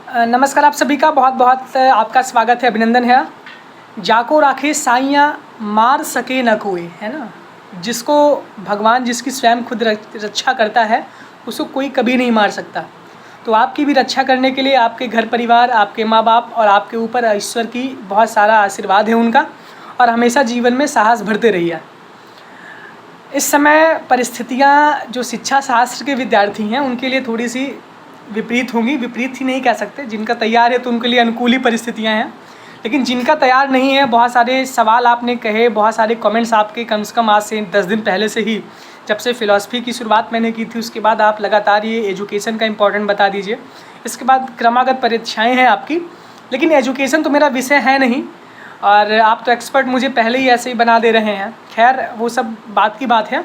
नमस्कार आप सभी का बहुत बहुत आपका स्वागत है, अभिनंदन है। जाको राखे साइयाँ मार सके न कोई, है ना। जिसको भगवान जिसकी स्वयं खुद रक्षा करता है उसको कोई कभी नहीं मार सकता। तो आपकी भी रक्षा करने के लिए आपके घर परिवार, आपके माँ बाप और आपके ऊपर ईश्वर की बहुत सारा आशीर्वाद है उनका, और हमेशा जीवन में साहस भरते रहिए। इस समय परिस्थितियाँ जो शिक्षा शास्त्र के विद्यार्थी हैं उनके लिए थोड़ी सी विपरीत होंगी। विपरीत ही नहीं कह सकते, जिनका तैयार है तो उनके लिए अनुकूल ही परिस्थितियाँ हैं, लेकिन जिनका तैयार नहीं है, बहुत सारे सवाल आपने कहे, बहुत सारे कमेंट्स आपके कम से कम आज से 10 दिन पहले से ही, जब से फ़िलॉसफी की शुरुआत मैंने की थी उसके बाद आप लगातार ये एजुकेशन का इम्पोर्टेंट बता दीजिए। इसके बाद क्रमागत परीक्षाएँ हैं आपकी, लेकिन एजुकेशन तो मेरा विषय है नहीं और आप तो एक्सपर्ट मुझे पहले ही ऐसे ही बना दे रहे हैं। खैर वो सब बात की बात है।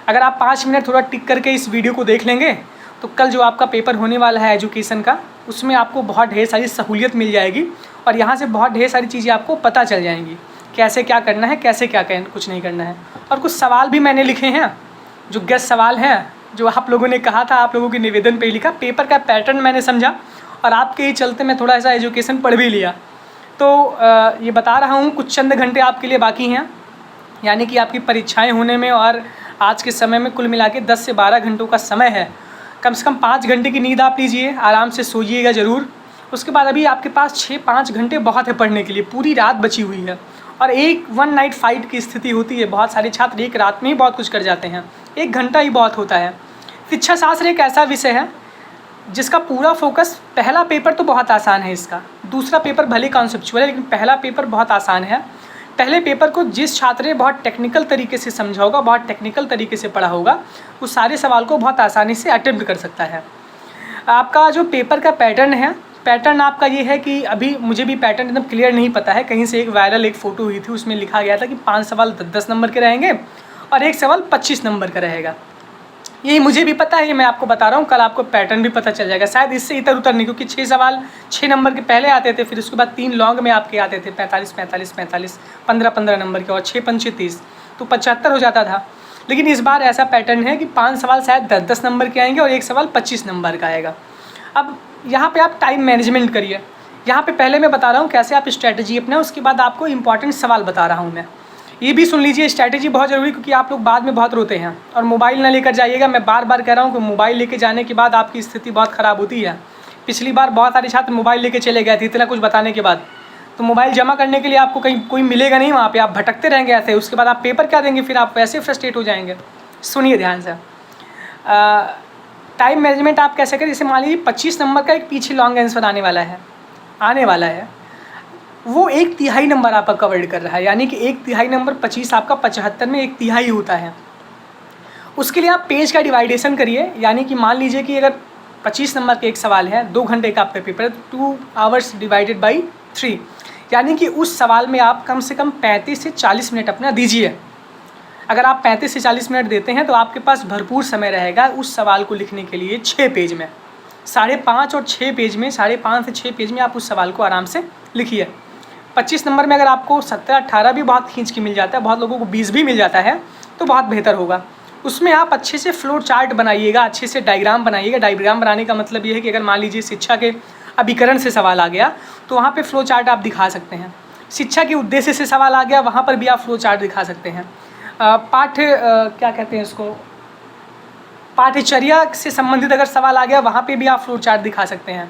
अगर आप 5 मिनट थोड़ा टिक करके इस वीडियो को देख लेंगे तो कल जो आपका पेपर होने वाला है एजुकेशन का, उसमें आपको बहुत ढेर सारी सहूलियत मिल जाएगी और यहाँ से बहुत ढेर सारी चीज़ें आपको पता चल जाएंगी, कैसे क्या करना है, कैसे क्या कुछ नहीं करना है। और कुछ सवाल भी मैंने लिखे हैं जो गेस्ट सवाल हैं, जो आप लोगों ने कहा था, आप लोगों के निवेदन पे लिखा। पेपर का पैटर्न मैंने समझा और आपके ही चलते मैं थोड़ा सा एजुकेशन पढ़ भी लिया। तो ये बता रहा हूँ, कुछ चंद घंटे आपके लिए बाकी हैं, यानी कि आपकी परीक्षाएँ होने में और आज के समय में कुल मिला के 10 से 12 घंटों का समय है। कम से कम 5 घंटे की नींद आप लीजिए, आराम से सोइएगा ज़रूर। उसके बाद अभी आपके पास 6-5 घंटे बहुत है पढ़ने के लिए, पूरी रात बची हुई है और एक 1 नाइट फाइट की स्थिति होती है। बहुत सारे छात्र एक रात में ही बहुत कुछ कर जाते हैं, 1 घंटा ही बहुत होता है। शिक्षा शास्त्र एक ऐसा विषय है जिसका पूरा फोकस, पहला पेपर तो बहुत आसान है इसका, दूसरा पेपर भले कॉन्सेप्चुअल है लेकिन पहला पेपर बहुत आसान है। पहले पेपर को जिस छात्र ने बहुत टेक्निकल तरीके से समझा होगा, बहुत टेक्निकल तरीके से पढ़ा होगा, उस सारे सवाल को बहुत आसानी से अटेम्प्ट कर सकता है। आपका जो पेपर का पैटर्न है, पैटर्न आपका ये है कि अभी मुझे भी पैटर्न एकदम क्लियर नहीं पता है। कहीं से एक वायरल एक फ़ोटो हुई थी, उसमें लिखा गया था कि 5 सवाल 10 नंबर के रहेंगे और 1 सवाल 25 नंबर का रहेगा। यही मुझे भी पता है, ये मैं आपको बता रहा हूँ। कल आपको पैटर्न भी पता चल जाएगा, शायद इससे इधर उधर नहीं, क्योंकि 6 सवाल 6 नंबर के पहले आते थे, फिर उसके बाद 3 लॉन्ग में आपके आते थे 45, 45, 45, 15 नंबर के, और 6 पंचे 30, तो 75 हो जाता था। लेकिन इस बार ऐसा पैटर्न है कि 5 सवाल शायद 10-10 नंबर के आएंगे और 1 सवाल 25 नंबर का आएगा। अब यहाँ पर आप टाइम मैनेजमेंट करिए। यहाँ पर पहले मैं बता रहा हूँ कैसे आप स्ट्रैटेजी अपनाएं, उसके बाद आपको इंपॉर्टेंट सवाल बता रहा हूँ मैं। ये भी सुन लीजिए, स्ट्रैटेजी बहुत ज़रूरी, क्योंकि आप लोग बाद में बहुत रोते हैं। और मोबाइल ना लेकर जाइएगा, मैं बार बार कह रहा हूँ कि मोबाइल लेके जाने के बाद आपकी स्थिति बहुत ख़राब होती है। पिछली बार बहुत सारे छात्र मोबाइल लेके चले गए थे इतना कुछ बताने के बाद, तो मोबाइल जमा करने के लिए आपको कहीं कोई मिलेगा नहीं, वहाँ पर आप भटकते रहेंगे ऐसे। उसके बाद आप पेपर क्या देंगे, फिर आप वैसे फ्रस्ट्रेट हो जाएंगे। सुनिए ध्यान से, टाइम मैनेजमेंट आप कैसे करें। जैसे मान लीजिए 25 नंबर का एक पीछे लॉन्ग आंसर आने वाला है, वो 1/3 नंबर आपका कवर्ड कर रहा है, यानी कि 1/3 नंबर 25 आपका 75 में 1/3 होता है। उसके लिए आप पेज का डिवाइडेशन करिए, यानी कि मान लीजिए कि अगर 25 नंबर के एक सवाल है, 2 घंटे का आपका पेपर है, 2 आवर्स डिवाइडेड बाई 3, यानी कि उस सवाल में आप कम से कम 35 से 40 मिनट अपना दीजिए। अगर आप 35 से 40 मिनट देते हैं तो आपके पास भरपूर समय रहेगा उस सवाल को लिखने के लिए। 6 पेज में, 5.5 और 6 पेज में, 5.5 से 6 पेज में आप उस सवाल को आराम से लिखिए। 25 नंबर में अगर आपको 17-18 भी बहुत खींच के मिल जाता है, बहुत लोगों को 20 भी मिल जाता है, तो बहुत बेहतर होगा। उसमें आप अच्छे से फ्लो चार्ट बनाइएगा, अच्छे से डायग्राम बनाइएगा। डायग्राम बनाने का मतलब ये है कि अगर मान लीजिए शिक्षा के अभिकरण से सवाल आ गया तो वहाँ पे फ्लो चार्ट आप दिखा सकते हैं। शिक्षा के उद्देश्य से सवाल आ गया, वहाँ पर भी आप फ्लो चार्ट दिखा सकते हैं। क्या कहते हैं इसको, पाठ्यचर्या से संबंधित अगर सवाल आ गया, वहाँ पर भी आप फ्लो चार्ट दिखा सकते हैं।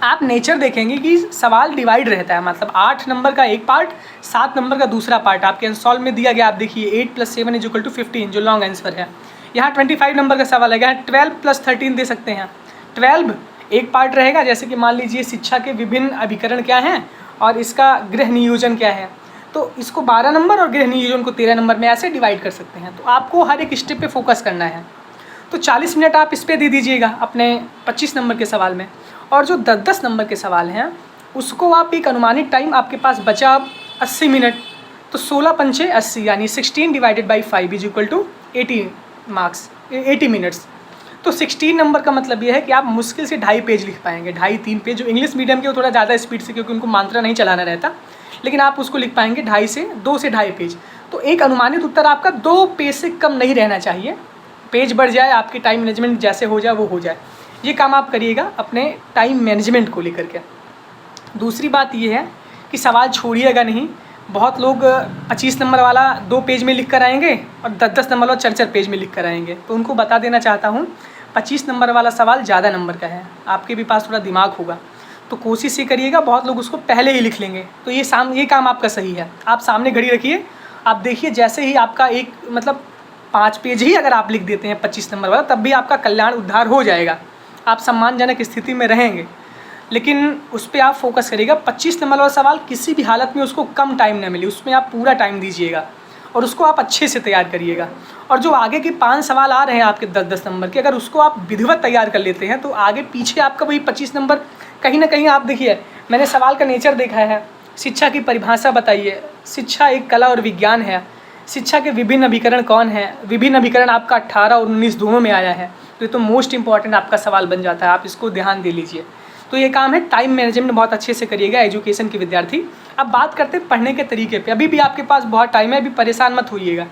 आप नेचर देखेंगे कि सवाल डिवाइड रहता है, मतलब 8 नंबर का एक पार्ट, 7 नंबर का दूसरा पार्ट आपके आंसर में दिया गया। आप देखिए 8 + 7 = 15 जो लॉन्ग आंसर है। यहाँ 25 नंबर का सवाल है, यहाँ 12 + 13 दे सकते हैं। 12 एक पार्ट रहेगा, जैसे कि मान लीजिए शिक्षा के विभिन्न अभिकरण क्या हैं और इसका गृह नियोजन क्या है, तो इसको 12 नंबर और गृह नियोजन को 13 नंबर में ऐसे डिवाइड कर सकते हैं। तो आपको हर एक स्टेप पे फोकस करना है। तो 40 मिनट आप इस पर दे दीजिएगा अपने 25 नंबर के सवाल में, और जो 10-10 नंबर के सवाल हैं उसको आप एक अनुमानित टाइम आपके पास बचा 80 मिनट, तो 16 पंचे 80, यानी 16 डिवाइडेड बाई 5 = 80 मार्क्स, 80 मिनट्स। तो 16 नंबर का मतलब ये है कि आप मुश्किल से 2.5 पेज लिख पाएंगे, 2.5-3 पेज। जो इंग्लिश मीडियम के वो थोड़ा ज़्यादा स्पीड से, क्योंकि उनको मात्रा नहीं चलाना रहता, लेकिन आप उसको लिख पाएंगे 2 से 2.5 पेज। तो एक अनुमानित उत्तर आपका 2 पेज से कम नहीं रहना चाहिए। पेज बढ़ जाए, आपकी टाइम मैनेजमेंट जैसे हो जाए वो हो जाए। ये काम आप करिएगा अपने टाइम मैनेजमेंट को लेकर के। दूसरी बात ये है कि सवाल छोड़िएगा नहीं। बहुत लोग 25 नंबर वाला 2 पेज में लिख कर आएंगे और 10-10 नंबर वाला 4-4 पेज में लिख कर आएंगे। तो उनको बता देना चाहता हूँ 25 नंबर वाला सवाल ज़्यादा नंबर का है, आपके भी पास थोड़ा दिमाग होगा तो कोशिश ये करिएगा, बहुत लोग उसको पहले ही लिख लेंगे। तो ये काम आपका सही है। आप सामने घड़ी रखिए, आप देखिए जैसे ही आपका एक मतलब 5 पेज ही अगर आप लिख देते हैं 25 नंबर वाला, तब भी आपका कल्याण उद्धार हो जाएगा, आप सम्मानजनक स्थिति में रहेंगे। लेकिन उस पर आप फोकस करिएगा। 25 नंबर वाला सवाल किसी भी हालत में उसको कम टाइम ना मिले, उसमें आप पूरा टाइम दीजिएगा और उसको आप अच्छे से तैयार करिएगा। और जो आगे के 5 सवाल आ रहे हैं आपके 10-10 नंबर के, अगर उसको आप विधिवत तैयार कर लेते हैं तो आगे पीछे आपका वही 25 नंबर कहीं ना कहीं। आप देखिए, मैंने सवाल का नेचर देखा है। शिक्षा की परिभाषा बताइए। शिक्षा एक कला और विज्ञान है। शिक्षा के विभिन्न अभिकरण कौन है? विभिन्न अभिकरण आपका 18 और 19 दोनों में आया है। तो ये तो मोस्ट इंपॉर्टेंट आपका सवाल बन जाता है, आप इसको ध्यान दे लीजिए। तो ये काम है, टाइम मैनेजमेंट बहुत अच्छे से करिएगा एजुकेशन के विद्यार्थी। अब बात करते हैं पढ़ने के तरीके पे। अभी भी आपके पास बहुत टाइम है, अभी परेशान मत होइएगा।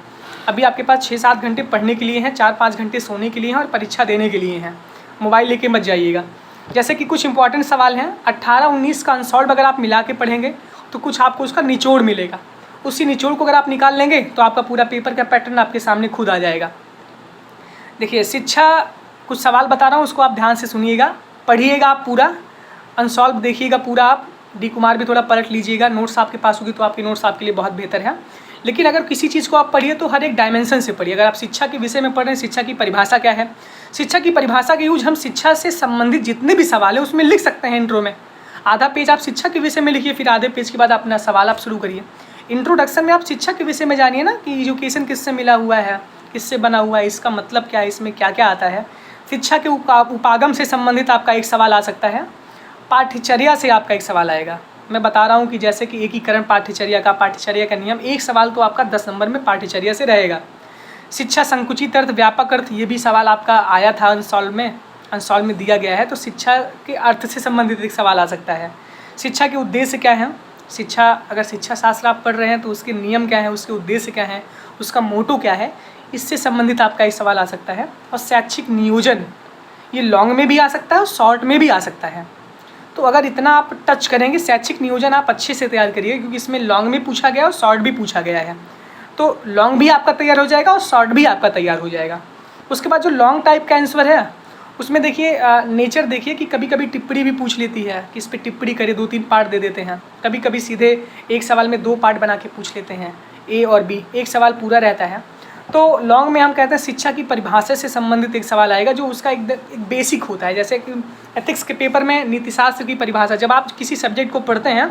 अभी आपके पास 6-7 घंटे पढ़ने के लिए हैं, 4-5 घंटे सोने के लिए हैं और परीक्षा देने के लिए हैं। मोबाइल लेके मत जाइएगा। जैसे कि कुछ इंपॉर्टेंट सवाल हैं, 18-19 का अनसॉल्व अगर आप मिला के पढ़ेंगे तो कुछ आपको उसका निचोड़ मिलेगा। उसी निचोड़ को अगर आप निकाल लेंगे तो आपका पूरा पेपर का पैटर्न आपके सामने खुद आ जाएगा। देखिए, शिक्षा कुछ सवाल बता रहा हूँ, उसको आप ध्यान से सुनिएगा, पढ़िएगा आप पूरा, अनसॉल्व देखिएगा पूरा। आप डी कुमार भी थोड़ा पलट लीजिएगा, नोट्स आपके पास होगी तो आपकी नोट्स आपके लिए बहुत बेहतर है। लेकिन अगर किसी चीज़ को आप पढ़िए तो हर एक डायमेंशन से पढ़िए। अगर आप शिक्षा के विषय में पढ़ रहे हैं, शिक्षा की परिभाषा क्या है, शिक्षा की परिभाषा का यूज हम शिक्षा से संबंधित जितने भी सवाल हैं उसमें लिख सकते हैं। इंट्रो में आधा पेज आप शिक्षा के विषय में लिखिए, फिर आधे पेज के बाद अपना सवाल आप शुरू करिए। इंट्रोडक्शन में आप शिक्षा के विषय में जानिए ना कि एजुकेशन किससे मिला हुआ है, किससे बना हुआ है, इसका मतलब क्या है, इसमें क्या क्या आता है। शिक्षा के उपागम से संबंधित आपका एक सवाल आ सकता है। पाठ्यचर्या से आपका एक सवाल आएगा। मैं बता रहा हूँ कि जैसे कि एकीकरण पाठ्यचर्या का नियम, एक सवाल तो आपका 10 नंबर में पाठ्यचर्या से रहेगा। शिक्षा संकुचित अर्थ, व्यापक अर्थ, ये भी सवाल आपका आया था अनसॉल्व में दिया गया है। तो शिक्षा के अर्थ से संबंधित एक सवाल आ सकता है। शिक्षा के उद्देश्य क्या है, अगर शिक्षा शास्त्र आप पढ़ रहे हैं तो उसके नियम क्या है, उसके उद्देश्य क्या है, उसका मोटो क्या है, इससे संबंधित आपका एक सवाल आ सकता है। और शैक्षिक नियोजन, ये लॉन्ग में भी आ सकता है और शॉर्ट में भी आ सकता है। तो अगर इतना आप टच करेंगे, शैक्षिक नियोजन आप अच्छे से तैयार करिए, क्योंकि इसमें लॉन्ग में पूछा गया और शॉर्ट भी पूछा गया है। तो लॉन्ग भी आपका तैयार हो जाएगा और शॉर्ट भी आपका तैयार हो जाएगा। उसके बाद जो लॉन्ग टाइप का आंसर है उसमें देखिए, नेचर देखिए कि कभी कभी टिप्पणी भी पूछ लेती है कि इस पर टिप्पणी करिए, 2-3 पार्ट दे देते हैं। कभी कभी सीधे एक सवाल में 2 पार्ट बना के पूछ लेते हैं, ए और बी, एक सवाल पूरा रहता है। तो लॉन्ग में हम कहते हैं शिक्षा की परिभाषा से संबंधित एक सवाल आएगा, जो उसका एक बेसिक होता है। जैसे कि एथिक्स के पेपर में नीतिशास्त्र की परिभाषा, जब आप किसी सब्जेक्ट को पढ़ते हैं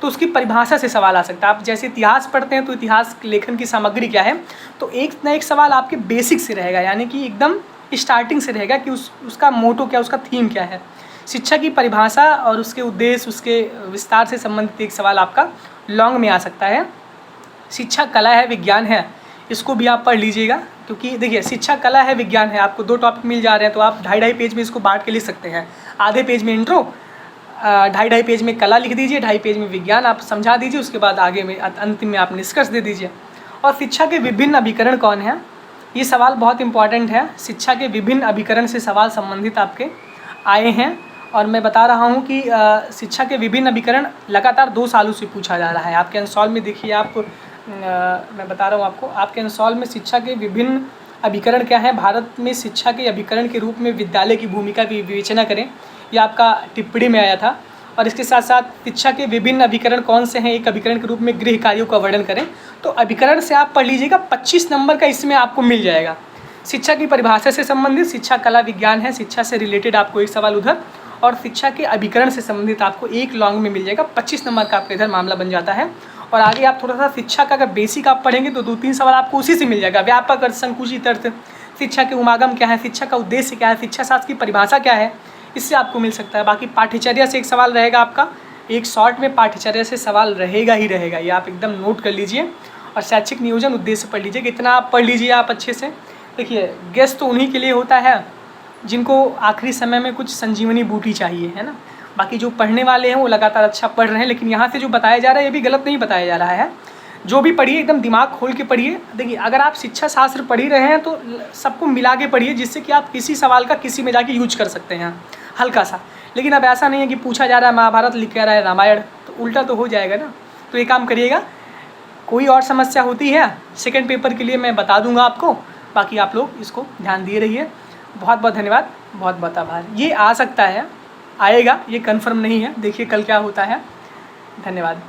तो उसकी परिभाषा से सवाल आ सकता है। आप जैसे इतिहास पढ़ते हैं तो इतिहास लेखन की सामग्री क्या है, तो एक ना एक सवाल आपके बेसिक से रहेगा, यानी कि एकदम स्टार्टिंग से रहेगा कि उसका मोटो क्या, उसका थीम क्या है। शिक्षा की परिभाषा और उसके उद्देश्य, उसके विस्तार से संबंधित एक सवाल आपका लॉन्ग में आ सकता है। शिक्षा कला है विज्ञान है, इसको भी आप पढ़ लीजिएगा, क्योंकि देखिए शिक्षा कला है विज्ञान है, आपको 2 टॉपिक मिल जा रहे हैं तो आप 2.5 पेज में इसको बांट के लिख सकते हैं। आधे पेज में इंट्रो, 2.5 पेज में कला लिख दीजिए, 2.5 पेज में विज्ञान आप समझा दीजिए, उसके बाद आगे में अंतिम में आप निष्कर्ष दे दीजिए। और शिक्षा के विभिन्न अभिकरण कौन है, ये सवाल बहुत इंपॉर्टेंट है। शिक्षा के विभिन्न अभिकरण से सवाल संबंधित आपके आए हैं और मैं बता रहा हूँ कि शिक्षा के विभिन्न अभिकरण लगातार 2 सालों से पूछा जा रहा है। आपके अनसॉल्व में देखिए, मैं बता रहा हूँ आपको, आपके अनसॉल्व में शिक्षा के विभिन्न अभिकरण क्या है, भारत में शिक्षा के अभिकरण के रूप में विद्यालय की भूमिका की विवेचना करें, ये आपका टिप्पणी में आया था। और इसके साथ साथ शिक्षा के विभिन्न अभिकरण कौन से हैं, एक अभिकरण के रूप में गृह कार्यों का वर्णन करें। तो अभिकरण से आप पढ़ लीजिएगा, 25 नंबर का इसमें आपको मिल जाएगा। शिक्षा की परिभाषा से संबंधित, शिक्षा कला विज्ञान है, शिक्षा से रिलेटेड आपको एक सवाल उधर, और शिक्षा के अभिकरण से संबंधित आपको एक लॉन्ग में मिल जाएगा। 25 नंबर का आपका इधर मामला बन जाता है। और आगे आप थोड़ा सा शिक्षा का अगर बेसिक आप पढ़ेंगे तो 2-3 सवाल आपको उसी से मिल जाएगा। व्यापक अर्थ, संकुचित अर्थ, शिक्षा के उमागम क्या है, शिक्षा का उद्देश्य क्या है, शिक्षा शास्त्र की परिभाषा क्या है, इससे आपको मिल सकता है। बाकी पाठ्यचर्या से एक सवाल रहेगा आपका, एक शॉर्ट में पाठ्यचर्या से सवाल रहेगा ही रहेगा, ये आप एकदम नोट कर लीजिए। और शैक्षिक नियोजन उद्देश्य पढ़ लीजिए, इतना आप पढ़ लीजिए आप अच्छे से। देखिए, गेस्ट तो उन्हीं के लिए होता है जिनको आखिरी समय में कुछ संजीवनी बूटी चाहिए, है ना। बाकी जो पढ़ने वाले हैं वो लगातार अच्छा पढ़ रहे हैं, लेकिन यहाँ से जो बताया जा रहा है ये भी गलत नहीं बताया जा रहा है। जो भी पढ़िए एकदम दिमाग खोल के पढ़िए। देखिए अगर आप शिक्षा शास्त्र पढ़ ही रहे हैं तो सबको मिला के पढ़िए, जिससे कि आप किसी सवाल का किसी में जाके यूज कर सकते हैं हल्का सा। लेकिन अब ऐसा नहीं है कि पूछा जा रहा है महाभारत, लिख रहा है रामायण, तो उल्टा तो हो जाएगा ना। तो ये काम करिएगा। कोई और समस्या होती है सेकंड पेपर के लिए मैं बता दूंगा आपको, बाकी आप लोग इसको ध्यान दिए रहिए। बहुत बहुत धन्यवाद, बहुत बहुत आभार। ये आ सकता है, आएगा, ये कंफर्म नहीं है, देखिए कल क्या होता है। धन्यवाद।